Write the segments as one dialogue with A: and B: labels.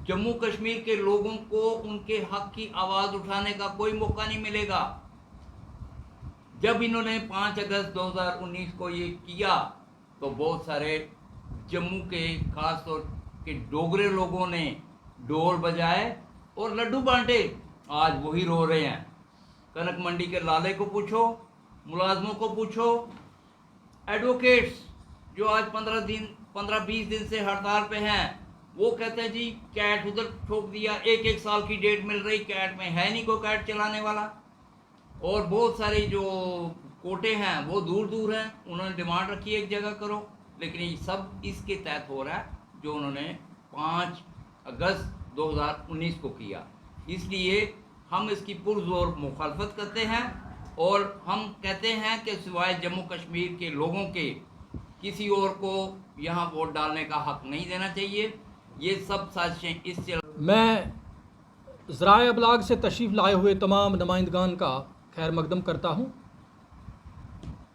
A: जम्मू कश्मीर के लोगों को उनके हक की आवाज़ उठाने का कोई मौका नहीं मिलेगा। जब इन्होंने 5 अगस्त 2019 को ये किया तो बहुत सारे जम्मू के खास तौर के डोगरे लोगों ने ढोल बजाए और लड्डू बांटे। आज वही रो रहे हैं। कनक मंडी के लाले को पूछो, मुलाजमों को पूछो, एडवोकेट्स जो आज 15-20 दिन से हड़ताल पे हैं, वो कहते हैं जी कैट उधर ठोक दिया, एक साल की डेट मिल रही, कैट में है नहीं कोई कैट चलाने वाला। और बहुत सारी जो कोटे हैं वो दूर दूर हैं, उन्होंने डिमांड रखी एक जगह करो, लेकिन ये सब इसके तहत हो रहा है जो उन्होंने 5 अगस्त 2019 को किया। इसलिए हम इसकी पुरजोर मुखालफत करते हैं और हम कहते हैं कि सिवाय जम्मू कश्मीर के लोगों के किसी और को यहाँ वोट डालने का हक नहीं देना चाहिए। ये सब साजिशें इससे
B: मैं ज़राए अबलाग से तशरीफ़ लाए हुए तमाम नुमाइंदगान का खैर मकदम करता हूँ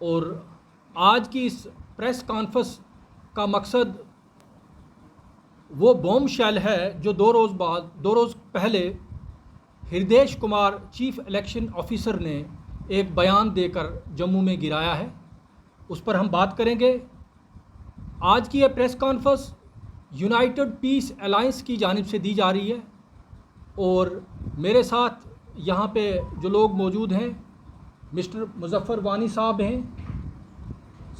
B: और आज की इस प्रेस कॉन्फ्रेंस का मकसद वो बॉम्ब शेल है जो 2 रोज़ पहले Hridesh Kumar chief election officer ने एक बयान देकर जम्मू में गिराया है। उस पर हम बात करेंगे। आज की यह press conference United Peace Alliance की जानिब से दी जा रही है और मेरे साथ यहाँ पे जो लोग मौजूद हैं, मिस्टर मुजफ्फर वानी साहब हैं,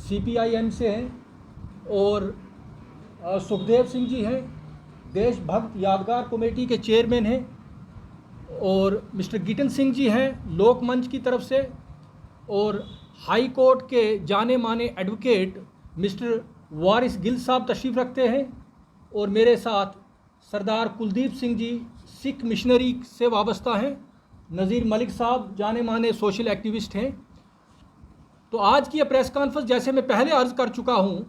B: CPIM से हैं, और सुखदेव सिंह जी हैं, देशभक्त यादगार कमेटी के चेयरमैन हैं, और मिस्टर गिटन सिंह जी हैं लोकमंच की तरफ से, और हाई कोर्ट के जाने माने एडवोकेट मिस्टर वारिस गिल साहब तशरीफ़ रखते हैं, और मेरे साथ सरदार कुलदीप सिंह जी सिख मिशनरी से वाबस्ता हैं, नज़ीर मलिक साहब जाने माने सोशल एक्टिविस्ट हैं। तो आज की यह प्रेस कॉन्फ्रेंस, जैसे मैं पहले अर्ज़ कर चुका हूँ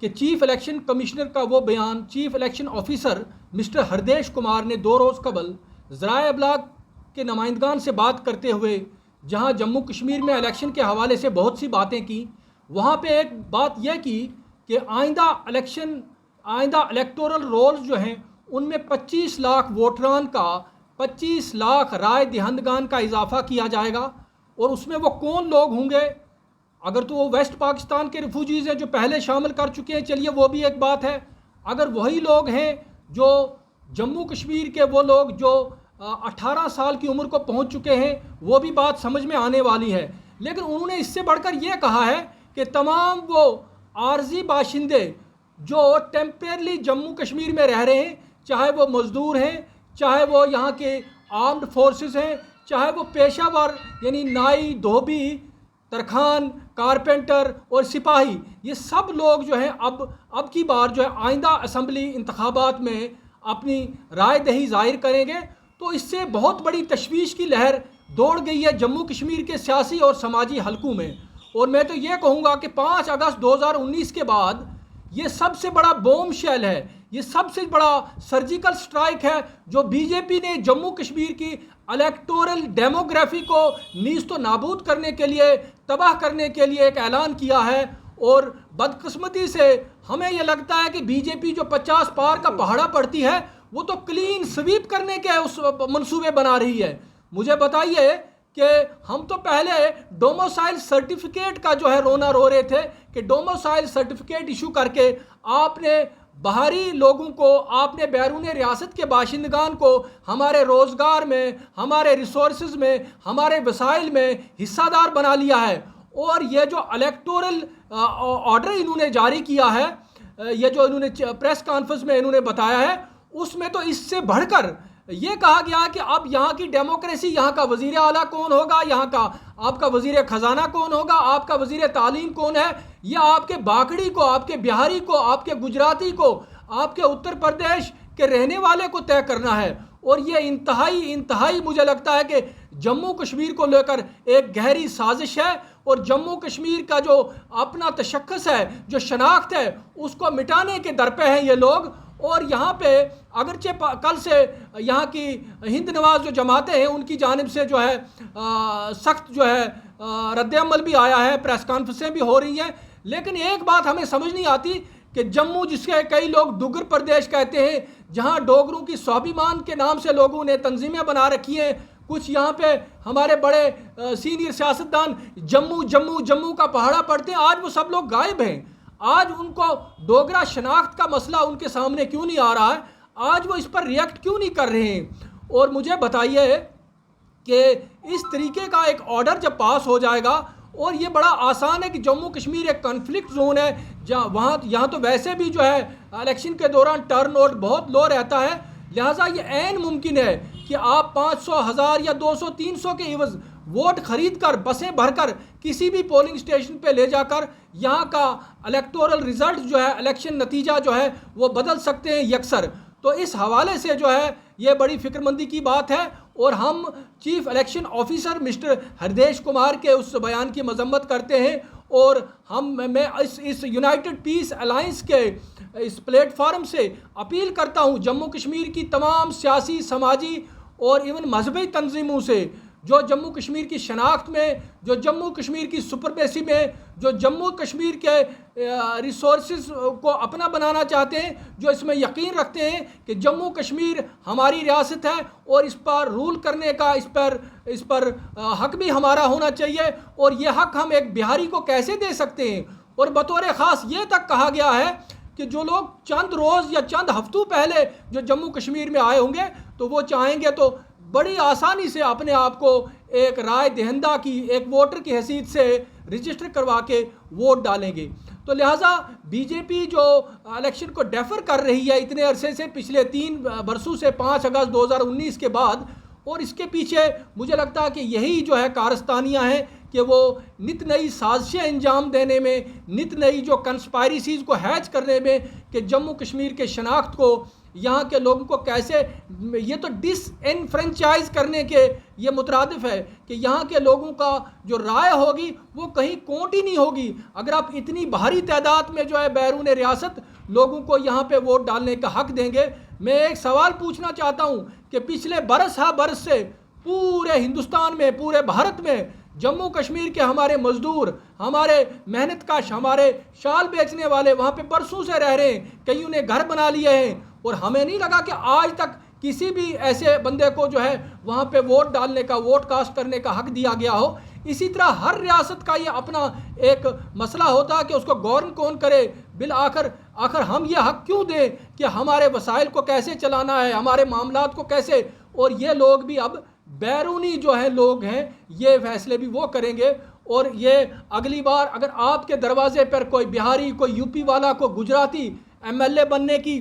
B: कि चीफ इलेक्शन कमिश्नर का वो बयान chief election officer mister Hardesh Kumar ने 2 रोज़ कबल ज़राए अबलाग के नुमाइंदगान से बात करते हुए जहां जम्मू कश्मीर में इलेक्शन के हवाले से बहुत सी बातें की, वहां पे एक बात यह की कि आइंदा इलेक्टोरल रोल्स जो हैं उनमें 25 लाख वोटरान का 25 लाख राय दहिंदगान का इजाफा किया जाएगा। और उसमें वो कौन लोग होंगे? अगर तो वो वेस्ट पाकिस्तान के रिफ्यूजीज़ हैं जो पहले शामिल कर चुके हैं, चलिए वो भी एक बात है। अगर वही लोग हैं जो जम्मू कश्मीर के वो लोग जो 18 साल की उम्र को पहुंच चुके हैं, वो भी बात समझ में आने वाली है। लेकिन उन्होंने इससे बढ़कर ये कहा है कि तमाम वो आर्जी बाशिंदे जो टेम्परेरी जम्मू कश्मीर में रह रहे हैं, चाहे वो मज़दूर हैं, चाहे वो यहाँ के आर्म्ड फोर्सेस हैं, चाहे वो पेशावर यानी नाई, धोबी, तरखान, कारपेंटर और सिपाही, ये सब लोग जो हैं अब की बार जो है आइंदा असम्बली इंतखाबात में अपनी राय दही जाहिर करेंगे। तो इससे बहुत बड़ी तशवीश की लहर दौड़ गई है जम्मू कश्मीर के सियासी और समाजी हलकों में। और मैं तो ये कहूँगा कि 5 अगस्त 2019 के बाद ये सबसे बड़ा बॉम्ब शेल है, ये सबसे बड़ा सर्जिकल स्ट्राइक है जो बीजेपी ने जम्मू कश्मीर की इलेक्टोरल डेमोग्राफी को नीज़ तो नाबूद करने के लिए, तबाह करने के लिए एक ऐलान किया है। और बदकिस्मती से हमें यह लगता है कि बीजेपी जो 50 पार का पहाड़ा पड़ती है वो तो क्लीन स्वीप करने के उस मंसूबे बना रही है। मुझे बताइए कि हम तो पहले डोमिसाइल सर्टिफिकेट का जो है रोना रो रहे थे कि डोमिसाइल सर्टिफिकेट इशू करके आपने बाहरी लोगों को, आपने बैरून रियासत के बाशिंदगान को हमारे रोज़गार में, हमारे रिसोर्सेज में, हमारे वसाइल में हिस्सादार बना लिया है। और ये जो इलेक्टोरल ऑर्डर इन्होंने जारी किया है, ये जो इन्होंने प्रेस कॉन्फ्रेंस में इन्होंने बताया है, उसमें तो इससे बढ़कर ये कहा गया कि अब यहाँ की डेमोक्रेसी, यहाँ का वज़ीर आला कौन होगा, यहाँ का आपका वज़ीर ख़जाना कौन होगा, आपका वज़ीर तालीम कौन है, ये आपके बाकड़ी को, आपके बिहारी को, आपके गुजराती को, आपके उत्तर प्रदेश के रहने वाले को तय करना है। और ये इंतहाई मुझे लगता है कि जम्मू कश्मीर को लेकर एक गहरी साजिश है और जम्मू कश्मीर का जो अपना तशख्खुस है, जो शनाख्त है, उसको मिटाने के दर पे हैं ये लोग। और यहाँ पे अगरचे कल से यहाँ की हिंद नवाज जो जमातें हैं उनकी जानिब से जो है सख्त जो है रद्द अमल भी आया है, प्रेस कॉन्फ्रेंसें भी हो रही हैं। लेकिन एक बात हमें समझ नहीं आती कि जम्मू, जिसके कई लोग डुगर प्रदेश कहते हैं, जहां डोगरों की स्वाभिमान के नाम से लोगों ने तंजीमें बना रखी हैं, कुछ यहाँ पे हमारे बड़े सीनियर सियासतदान जम्मू जम्मू जम्मू का पहाड़ा पढ़ते हैं, आज वो सब लोग गायब हैं। आज उनको डोगरा शनाख्त का मसला उनके सामने क्यों नहीं आ रहा है? आज वो इस पर रिएक्ट क्यों नहीं कर रहे हैं? और मुझे बताइए कि इस तरीके का एक ऑर्डर जब पास हो जाएगा, और ये बड़ा आसान है कि जम्मू कश्मीर एक कॉन्फ्लिक्ट जोन है, जहाँ यहाँ तो वैसे भी जो है इलेक्शन के दौरान टर्नआउट बहुत लो रहता है, लिहाजा ये ऐन मुमकिन है कि आप 500, 1000 या 200, 300 के इवज वोट खरीद कर, बसें भरकर किसी भी पोलिंग स्टेशन पे ले जाकर यहाँ का इलेक्टोरल रिजल्ट जो है, इलेक्शन नतीजा जो है वो बदल सकते हैं यकसर। तो इस हवाले से जो है ये बड़ी फिक्रमंदी की बात है, और हम chief election officer mister Hardesh Kumar के उस बयान की मजम्मत करते हैं, और मैं इस यूनाइटेड पीस अलायंस के इस प्लेटफार्म से अपील करता हूँ जम्मू कश्मीर की तमाम सियासी, समाजी और इवन मजहबी तंजीमों से, जो जम्मू कश्मीर की शनाख्त में, जो जम्मू कश्मीर की सुपरमेसी में, जो जम्मू कश्मीर के रिसोर्सेज को अपना बनाना चाहते हैं, जो इसमें यकीन रखते हैं कि जम्मू कश्मीर हमारी रियासत है और इस पर रूल करने का, इस पर हक भी हमारा होना चाहिए, और ये हक हम एक बिहारी को कैसे दे सकते हैं? और बतौर ख़ास ये तक कहा गया है कि जो लोग चंद रोज़ या चंद हफ्तों पहले जो जम्मू कश्मीर में आए होंगे, तो वो चाहेंगे तो बड़ी आसानी से अपने आप को एक राय दहिंदा की, एक वोटर की हैसियत से रजिस्टर करवा के वोट डालेंगे। तो लिहाजा बीजेपी जो इलेक्शन को डेफर कर रही है इतने अरसे से, पिछले 3 बरसों से, 5 अगस्त 2019 के बाद, और इसके पीछे मुझे लगता है कि यही जो है कारस्तानियाँ हैं कि वो नित नई साजिशें अंजाम देने में, नित नई जो कंस्पायरेसीज़ को हैच करने में, कि जम्मू कश्मीर के शनाख्त को, यहाँ के लोगों को कैसे, ये तो डिसएनफ्रेंचाइज करने के ये मुतरादिफ है कि यहाँ के लोगों का जो राय होगी वो कहीं काउंट ही नहीं होगी अगर आप इतनी भारी तादाद में जो है बैरून रियासत लोगों को यहाँ पे वोट डालने का हक देंगे। मैं एक सवाल पूछना चाहता हूँ कि पिछले बरस से पूरे हिंदुस्तान में, पूरे भारत में जम्मू कश्मीर के हमारे मजदूर, हमारे मेहनत कश, हमारे शाल बेचने वाले वहाँ पे बरसों से रह रहे हैं, कईयों ने घर बना लिए हैं, और हमें नहीं लगा कि आज तक किसी भी ऐसे बंदे को जो है वहाँ पे वोट डालने का, वोट कास्ट करने का हक दिया गया हो। इसी तरह हर रियासत का ये अपना एक मसला होता है कि उसको गवर्न कौन करे। बिल आखिर हम ये हक क्यों दें कि हमारे वसाइल को कैसे चलाना है, हमारे मामलात को कैसे, और ये लोग भी अब बैरूनी जो है लोग हैं, ये फैसले भी वो करेंगे। और ये अगली बार अगर आपके दरवाजे पर कोई बिहारी, कोई यूपी वाला, कोई गुजराती एमएलए बनने की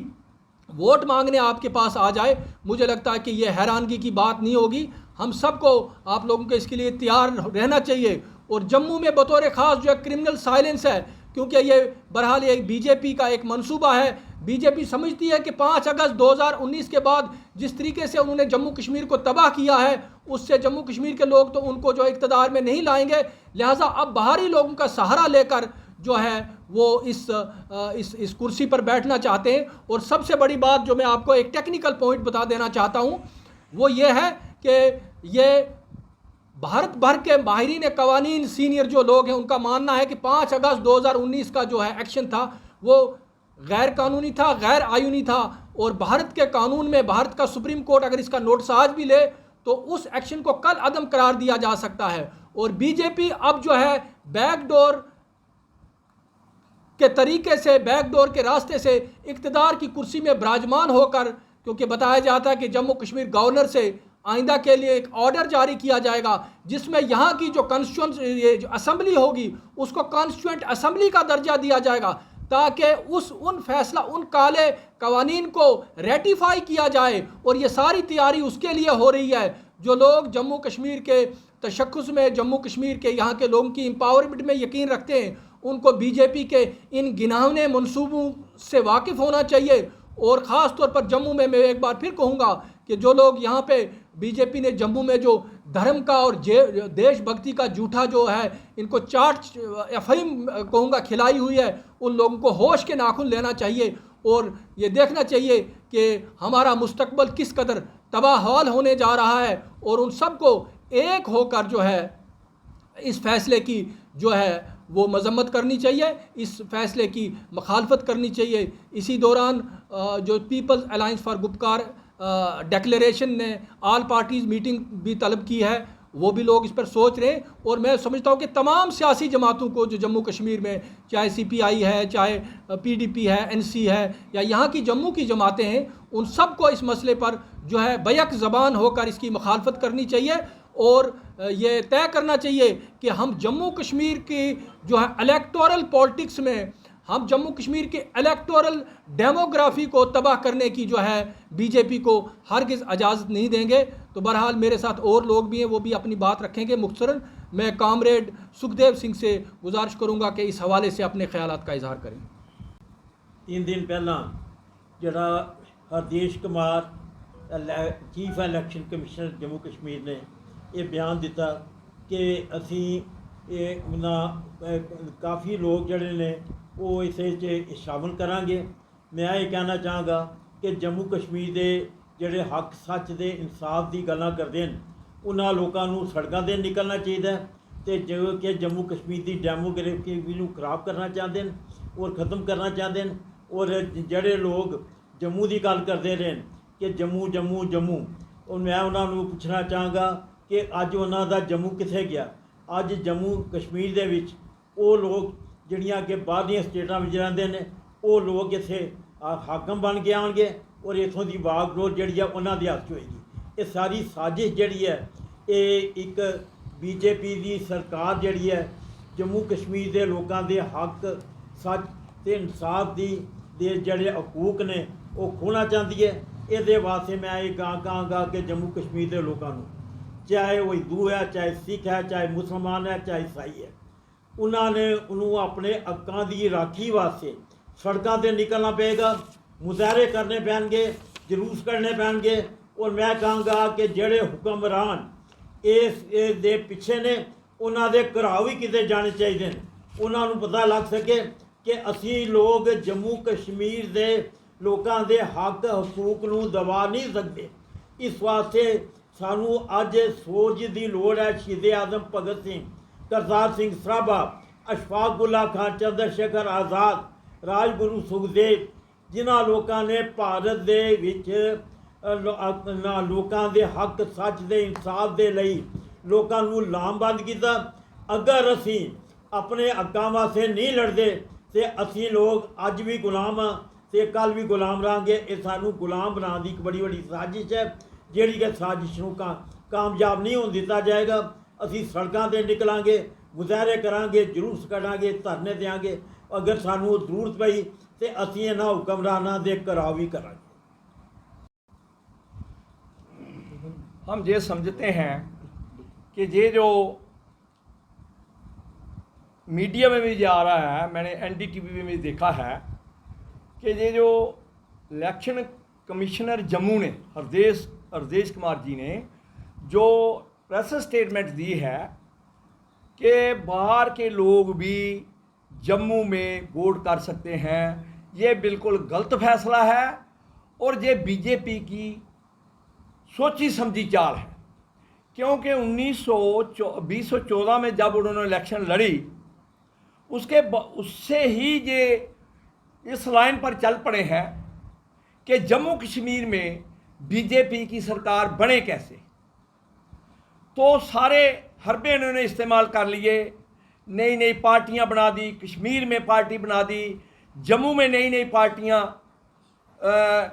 B: वोट मांगने आपके पास आ जाए, मुझे लगता है कि ये हैरानगी की बात नहीं होगी। हम सबको, आप लोगों को इसके लिए तैयार रहना चाहिए। और जम्मू में बतौर ख़ास जो है क्रिमिनल साइलेंस है, क्योंकि ये बहरहाल ये बीजेपी का एक मंसूबा है। बीजेपी समझती है कि 5 अगस्त 2019 के बाद जिस तरीके से उन्होंने जम्मू कश्मीर को तबाह किया है, उससे जम्मू कश्मीर के लोग तो उनको जो इक़्तिदार में नहीं लाएंगे, लिहाजा अब बाहरी लोगों का सहारा लेकर जो है वो इस कुर्सी पर बैठना चाहते हैं। और सबसे बड़ी बात जो मैं आपको एक टेक्निकल पॉइंट बता देना चाहता हूँ वो ये है कि ये भारत भर के माहिरीन कवानीन, सीनियर जो लोग हैं, उनका मानना है कि 5 अगस्त 2019 का जो है एक्शन था वो गैर कानूनी था, गैर आयूनी था। और भारत के कानून में, भारत का सुप्रीम कोर्ट अगर इसका नोटिस आज भी ले तो उस एक्शन को कल अदम करार दिया जा सकता है। और बीजेपी अब जो है बैकडोर के तरीके से, बैकडोर के रास्ते से इक़्तिदार की कुर्सी में विराजमान होकर, क्योंकि बताया जाता है कि जम्मू कश्मीर गवर्नर से आइंदा के लिए एक ऑर्डर जारी किया जाएगा जिसमें यहाँ की जो कॉन्स्टिट्यूंट असम्बली होगी उसको कॉन्स्टिट्यूंट असम्बली का दर्जा दिया जाएगा, ताकि उन काले कवानीन को रेटिफाई किया जाए। और ये सारी तैयारी उसके लिए हो रही है। जो लोग जम्मू कश्मीर के तशख्खुस में, जम्मू कश्मीर के यहाँ के लोगों की एम्पावरमेंट में यकीन रखते हैं, उनको बीजेपी के इन घिनौने मंसूबों से वाकिफ़ होना चाहिए। और ख़ास तौर पर जम्मू में मैं एक बार फिर कहूँगा कि जो लोग यहाँ पे बीजेपी ने जम्मू में जो धर्म का और देशभक्ति का जूठा जो है इनको अफीम कहूँगा खिलाई हुई है, उन लोगों को होश के नाखून लेना चाहिए और ये देखना चाहिए कि हमारा मुस्तकबल किस कदर तबाहाल होने जा रहा है। और उन सबको एक होकर जो है इस फैसले की जो है वो मजम्मत करनी चाहिए, इस फैसले की मुखालफत करनी चाहिए। इसी दौरान जो People's Alliance for Gupkar Declaration ने ऑल पार्टीज़ मीटिंग भी तलब की है, वो भी लोग इस पर सोच रहे हैं। और मैं समझता हूँ कि तमाम सियासी जमातों को जो जम्मू कश्मीर में, चाहे CPI है, चाहे PDP है, NC है, या यहाँ की जम्मू की जमातें हैं, उन सब को इस मसले पर जो है बैक ज़बान होकर इसकी मुखालफत करनी चाहिए और ये तय करना चाहिए कि हम जम्मू कश्मीर की जो है इलेक्टोरल पॉलिटिक्स में, हम जम्मू कश्मीर के इलेक्टोरल डेमोग्राफी को तबाह करने की जो है BJP को हरगिज़ इजाज़त नहीं देंगे। तो बहरहाल मेरे साथ और लोग भी हैं, वो भी अपनी बात रखेंगे मुख्तसरन। मैं कामरेड सुखदेव सिंह से गुजारिश करूंगा कि इस हवाले से अपने ख्यालात का इजहार करें।
C: 3 दिन पहला जड़ा Hardesh Kumar chief election commissioner Jammu Kashmir ने यह बयान दिता कि असी काफ़ी लोग जड़े ने वो इसे शामिल करांगे। मैं ये कहना चाहांगा कि जम्मू कश्मीर के ਜਿਹੜੇ हक सच ਦੇ इंसाफ की गल्लां करते हैं उन्होंने लोगों को सड़कों पर निकलना चाहिए तो जो कि जम्मू कश्मीर की डेमोग्राफी को खराब करना चाहते हैं और ख़त्म करना चाहते हैं। और जड़े लोग जम्मू की गल करते रहे कि जम्मू जम्मू जम्मू, और मैं उन्होंने पूछना चाहांगा कि अज उन्होंने जम्मू कित्थे गया। अज जम्मू कश्मीर दे विच वो लोग जिहड़ियां कि बाहरलियां स्टेटां विच रहिंदे ने वो लोग इत्थे हाकम बन के आउणगे और इत्थों की वागडोर जिहड़ी है उन्होंने हत्थ 'च होएगी। ये सारी साजिश जिहड़ी है ये एक BJP की सरकार जिहड़ी है जम्मू कश्मीर के लोगों के हक सच ते इंसाफ की दे जिहड़े हकूक ने वो खोना चाहती है। ये वास्ते मैं ये कहांगा कि जम्मू कश्मीर के लोगों को, चाहे वो हिंदू है, चाहे सिख है, चाहे मुसलमान है, चाहे ईसाई है, उन्होंने अपने हकों की राखी वास्ते सड़कों पर निकलना पेगा, मुजाहरे करने पैणगे, जलूस करने पैणगे। और मैं कहांगा कि जेड़े हुक्मरान इस दे पिछे ने उन्होंने घराव भी किते जाने चाहिए, उन्होंने पता लग सके कि असी लोग जम्मू कश्मीर के लोगों के हक हकूक नूं दबा नहीं सकते। इस वास्ते सानू अज सोच की लोड़ है। शहीद आजम भगत सिंह, करतार सिंह सराभा, अशफाक उल्ला खान, चंद्रशेखर आज़ाद, राजगुरु सुखदेव, जिन्होंने लोगों ने भारत दे विच लोगों के हक सच दे इंसाफ के लिए लोगों को लामबंद किया। अगर असी अपने हकों वास्ते नहीं लड़ते तो असी लोग अज भी गुलाम हाँ तो कल भी गुलाम रहांगे। ये सानू गुलाम बनाने की एक बड़ी बड़ी साजिश है जिहड़ी कि साजिश नूं कामयाब नहीं होने दिता जाएगा। असी सड़कों पर निकलांगे, मुजाहरे करांगे, जुलूस कढ़ांगे, धरने देंगे। अगर सानू जरूरत पई तो असी इन्हां हुक्मरानां दे घराव भी करांगे।
D: हम ये समझते हैं कि ये जो मीडिया में भी जा रहा है, मैंने NDTV में भी देखा है कि ये जो इलेक्शन कमिश्नर जम्मू ने हरदेश कुमार जी ने जो प्रेस स्टेटमेंट दी है कि बाहर के लोग भी जम्मू में वोट कर सकते हैं, ये बिल्कुल गलत फैसला है और ये BJP की सोची समझी चाल है। क्योंकि 2014 में जब उन्होंने इलेक्शन लड़ी उससे ही ये इस लाइन पर चल पड़े हैं कि जम्मू कश्मीर में BJP की सरकार बने कैसे। तो सारे हरबे इन्होंने इस्तेमाल कर लिए, नई नई पार्टियां बना दी, कश्मीर में पार्टी बना दी, जम्मू में नई नई पार्टियां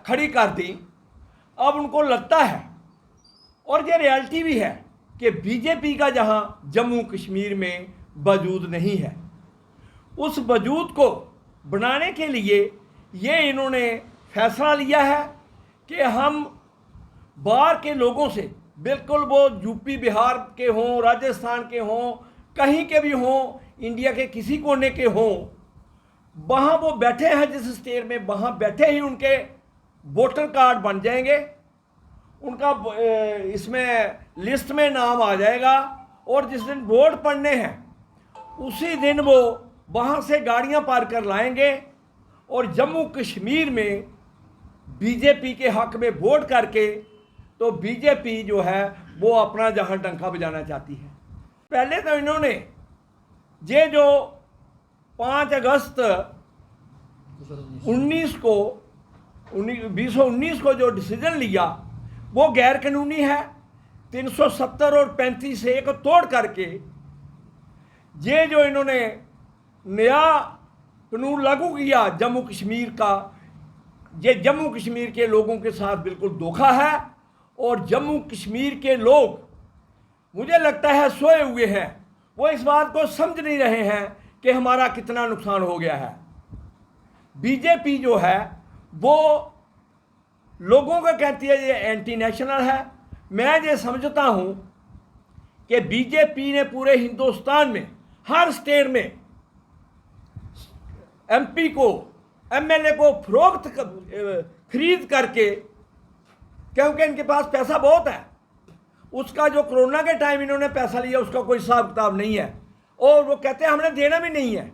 D: खड़ी कर दी। अब उनको लगता है और ये रियलिटी भी है कि BJP का जहां जम्मू कश्मीर में वजूद नहीं है, उस वजूद को बनाने के लिए ये इन्होंने फैसला लिया है कि हम बाहर के लोगों से, बिल्कुल वो यूपी बिहार के हों, राजस्थान के हों, कहीं के भी हों, इंडिया के किसी कोने के हों, वहाँ वो बैठे हैं जिस स्टेट में, वहाँ बैठे ही उनके वोटर कार्ड बन जाएंगे, उनका इसमें लिस्ट में नाम आ जाएगा और जिस दिन वोट पड़ने हैं उसी दिन वो वहाँ से गाड़ियाँ पार कर लाएंगे और जम्मू कश्मीर में BJP के हक में वोट करके तो BJP जो है वो अपना जहाँ डंका बजाना चाहती है। पहले तो इन्होंने ये जो 5 अगस्त 2019 को जो डिसीजन लिया वो गैर कानूनी है। 370 और 35A को तोड़ करके ये जो इन्होंने नया कानून लागू किया जम्मू कश्मीर का, ये जम्मू कश्मीर के लोगों के साथ बिल्कुल धोखा है। और जम्मू कश्मीर के लोग मुझे लगता है सोए हुए हैं, वो इस बात को समझ नहीं रहे हैं कि हमारा कितना नुकसान हो गया है। बीजेपी जो है वो लोगों को कहती है ये एंटी नेशनल है। मैं ये समझता हूँ कि बीजेपी ने पूरे हिंदुस्तान में हर स्टेट में एमपी को, एमएलए को फरोख्त खरीद करके, क्योंकि इनके पास पैसा बहुत है। उसका जो कोरोना के टाइम इन्होंने पैसा लिया उसका कोई हिसाब किताब नहीं है, और वो कहते हैं हमने देना भी नहीं है।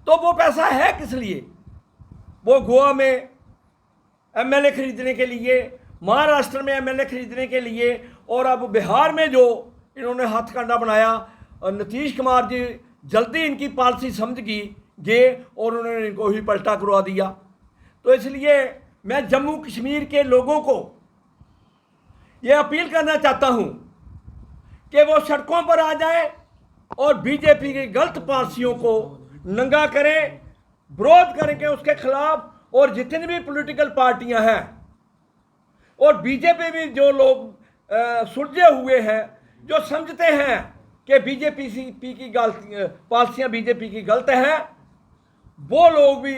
D: तो वो पैसा है किस लिए? वो गोवा में एमएलए खरीदने के लिए, महाराष्ट्र में एमएलए खरीदने के लिए, और अब बिहार में जो इन्होंने हथकंडा बनाया, और नीतीश कुमार जी जल्दी इनकी पॉलिसी समझ गए और उन्होंने इनको ही पलटा करवा दिया। तो इसलिए मैं जम्मू कश्मीर के लोगों को ये अपील करना चाहता हूँ कि वो सड़कों पर आ जाए और बीजेपी की गलत पॉलिसियों को नंगा करें, विरोध करेंगे उसके खिलाफ। और जितनी भी पॉलिटिकल पार्टियां हैं और बीजेपी में जो लोग सुलझे हुए हैं, जो समझते हैं कि बीजेपी की गलत पॉलिसियां बीजेपी की गलत हैं, वो लोग भी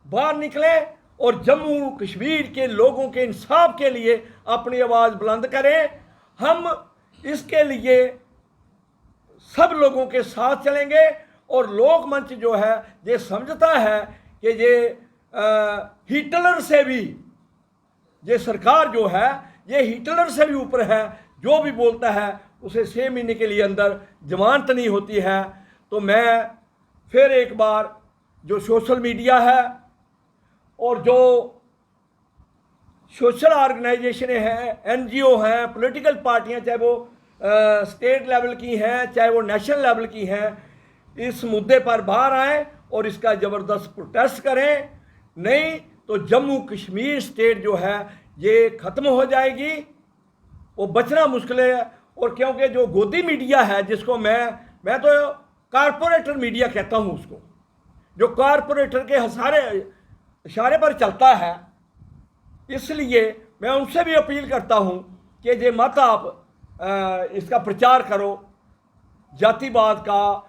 D: बाहर निकले और जम्मू कश्मीर के लोगों के इंसाफ के लिए अपनी आवाज़ बुलंद करें। हम इसके लिए सब लोगों के साथ चलेंगे। और लोक मंच जो है ये समझता है कि ये हिटलर से भी, ये सरकार जो है ये हिटलर से भी ऊपर है। जो भी बोलता है उसे 6 महीने के लिए अंदर जमानत नहीं होती है। तो मैं फिर एक बार जो सोशल मीडिया है और जो सोशल ऑर्गेनाइजेशनें हैं, एनजीओ हैं, पॉलिटिकल पार्टियां, चाहे वो स्टेट लेवल की हैं चाहे वो नेशनल लेवल की हैं, इस मुद्दे पर बाहर आएँ और इसका ज़बरदस्त प्रोटेस्ट करें। नहीं तो जम्मू कश्मीर स्टेट जो है ये ख़त्म हो जाएगी, वो बचना मुश्किल है। और क्योंकि जो गोदी मीडिया है, जिसको मैं तो कारपोरेटर मीडिया कहता हूँ उसको, जो कारपोरेटर के इशारे पर चलता है, इसलिए मैं उनसे भी अपील करता हूँ कि ये मत आप इसका प्रचार करो, जातिवाद का,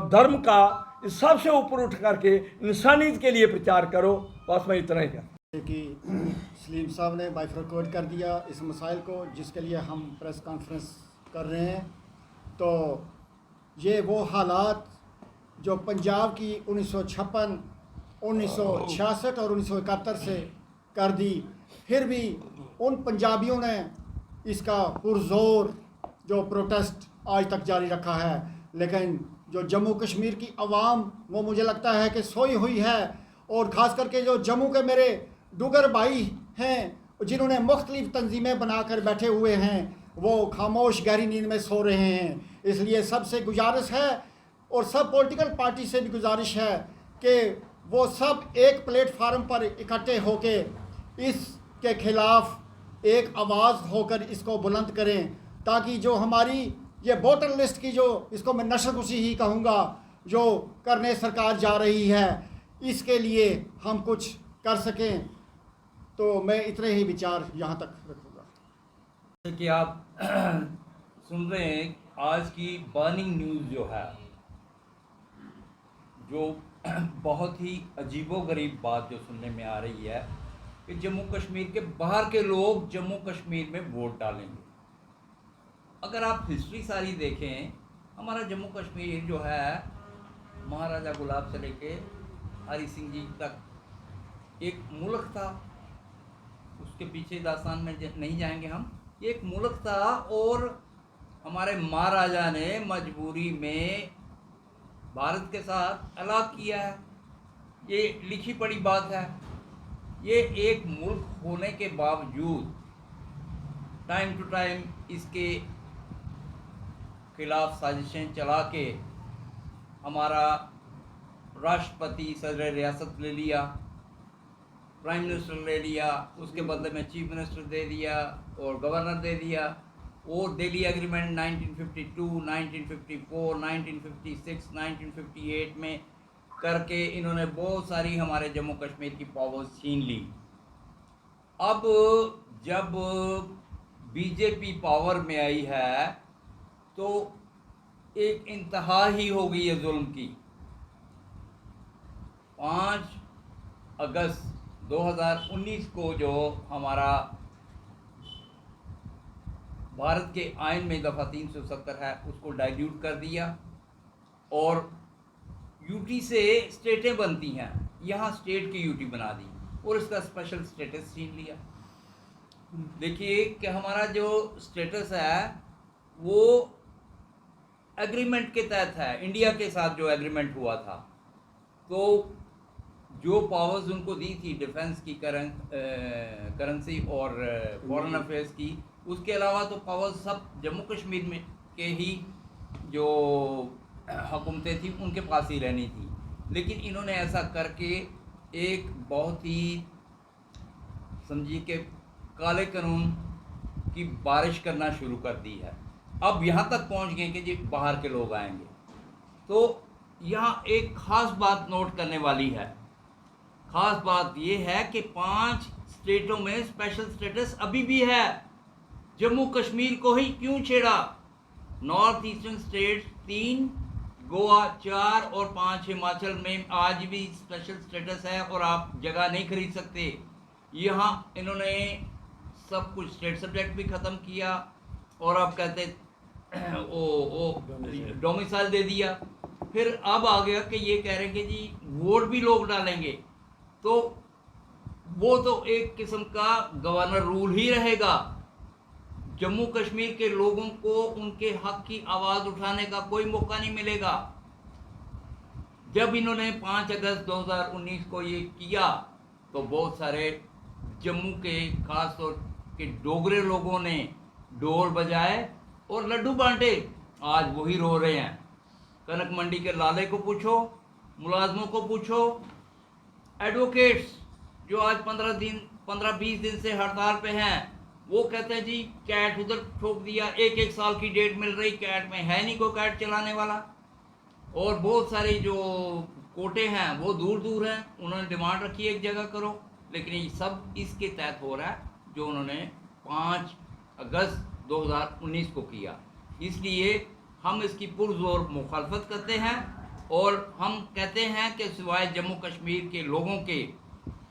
D: धर्म का, इस सब से ऊपर उठ करके इंसानियत के लिए प्रचार करो। बस मैं इतना ही कहता
E: कि सलीम साहब ने बाइफरकेट कर दिया इस मसाइल को, जिसके लिए हम प्रेस कॉन्फ्रेंस कर रहे हैं। तो ये वो हालात जो पंजाब की 1956, 1966 और 1971 से कर दी, फिर भी उन पंजाबियों ने इसका पुरजोर जो प्रोटेस्ट आज तक जारी रखा है। लेकिन जो जम्मू कश्मीर की आवाम, वो मुझे लगता है कि सोई हुई है। और ख़ास करके जो जम्मू के मेरे डुगर भाई हैं जिन्होंने मुख्तलिफ तंजीमें बनाकर बैठे हुए हैं, वो खामोश गहरी नींद में सो रहे हैं। इसलिए सबसे गुजारिश है और सब पॉलिटिकल पार्टी से भी गुजारिश है कि वो सब एक प्लेटफार्म पर इकट्ठे होके इसके ख़िलाफ़ एक आवाज़ होकर इसको बुलंद करें, ताकि जो हमारी ये वोटर लिस्ट की, जो इसको मैं नशरकुशी ही कहूँगा, जो करने सरकार जा रही है, इसके लिए हम कुछ कर सकें। तो मैं इतने ही विचार यहाँ तक रखूँगा।
A: कि आप सुन रहे हैं आज की बर्निंग न्यूज़ जो है, जो बहुत ही अजीबोगरीब बात जो सुनने में आ रही है कि जम्मू कश्मीर के बाहर के लोग जम्मू कश्मीर में वोट डालेंगे। अगर आप हिस्ट्री सारी देखें, हमारा जम्मू कश्मीर जो है महाराजा गुलाब से लेके हरि सिंह जी तक एक मुल्क था। उसके पीछे दास्तान में नहीं जाएंगे हम। ये एक मुल्क था और हमारे महाराजा ने मजबूरी में भारत के साथ अलग किया है। ये लिखी पड़ी बात है। ये एक मुल्क होने के बावजूद टाइम टू टाइम इसके खिलाफ साजिशें चला के हमारा राष्ट्रपति सदर रियासत ले लिया, प्राइम मिनिस्टर ले लिया, उसके बदले में चीफ मिनिस्टर दे दिया और गवर्नर दे दिया। और दिल्ली एग्रीमेंट 1952, 1954, 1956, 1958 में करके इन्होंने बहुत सारी हमारे जम्मू कश्मीर की पावर्स छीन ली। अब जब बीजेपी पावर में आई है तो एक इंतहा ही हो गई है जुल्म की। 5 अगस्त 2019 को जो हमारा भारत के आइन में दफ़ा 370 है उसको डाइल्यूट कर दिया और यूटी से स्टेटें बनती हैं, यहाँ स्टेट की यूटी बना दी और इसका स्पेशल स्टेटस छीन लिया। देखिए कि हमारा जो स्टेटस है वो एग्रीमेंट के तहत है, इंडिया के साथ जो एग्रीमेंट हुआ था। तो जो पावर्स उनको दी थी डिफेंस की, करेंसी और फॉरेन अफेयर्स की, उसके अलावा तो पावर्स सब जम्मू कश्मीर में के ही जो हुकूमतें थी उनके पास ही रहनी थी। लेकिन इन्होंने ऐसा करके एक बहुत ही समझिए कि काले कानून की बारिश करना शुरू कर दी है। अब यहाँ तक पहुँच गए कि जी बाहर के लोग आएंगे। तो यहाँ एक ख़ास बात नोट करने वाली है। ख़ास बात ये है कि 5 स्टेटों में स्पेशल स्टेटस अभी भी है। जम्मू कश्मीर को ही क्यों छेड़ा? नॉर्थ ईस्टर्न स्टेट 3, गोवा 4 और 5 हिमाचल में आज भी स्पेशल स्टेटस है और आप जगह नहीं खरीद सकते। यहाँ इन्होंने सब कुछ स्टेट सब्जेक्ट भी ख़त्म किया और अब कहते डोमिसाइल दे दिया। फिर अब आ गया कि ये कह रहे हैं कि जी वोट भी लोग डालेंगे, तो वो तो एक किस्म का गवर्नर रूल ही रहेगा। जम्मू कश्मीर के लोगों को उनके हक की आवाज़ उठाने का कोई मौका नहीं मिलेगा। जब इन्होंने 5 अगस्त 2019 को ये किया तो बहुत सारे जम्मू के खास तौर के डोगरे लोगों ने ढोल बजाए और लड्डू बांटे। आज वही रो रहे हैं। कनक मंडी के लाले को पूछो, मुलाजमों को पूछो, एडवोकेट्स जो आज 15-20 दिन से हड़ताल पे हैं, वो कहते हैं जी कैट उधर ठोक दिया, एक साल की डेट मिल रही, कैट में है नहीं कोई कैट चलाने वाला। और बहुत सारे जो कोटे हैं वो दूर दूर हैं, उन्होंने डिमांड रखी है एक जगह करो, लेकिन ये सब इसके तहत हो रहा है जो उन्होंने 5 अगस्त 2019 को किया। इसलिए हम इसकी पुरजोर मुखालफत करते हैं और हम कहते हैं कि सिवाय जम्मू कश्मीर के लोगों के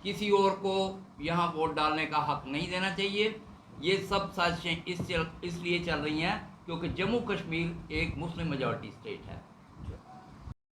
A: किसी और को यहाँ वोट डालने का हक नहीं देना चाहिए। ये सब साजिशें इसलिए चल रही हैं क्योंकि जम्मू कश्मीर एक मुस्लिम मेजॉरिटी स्टेट है।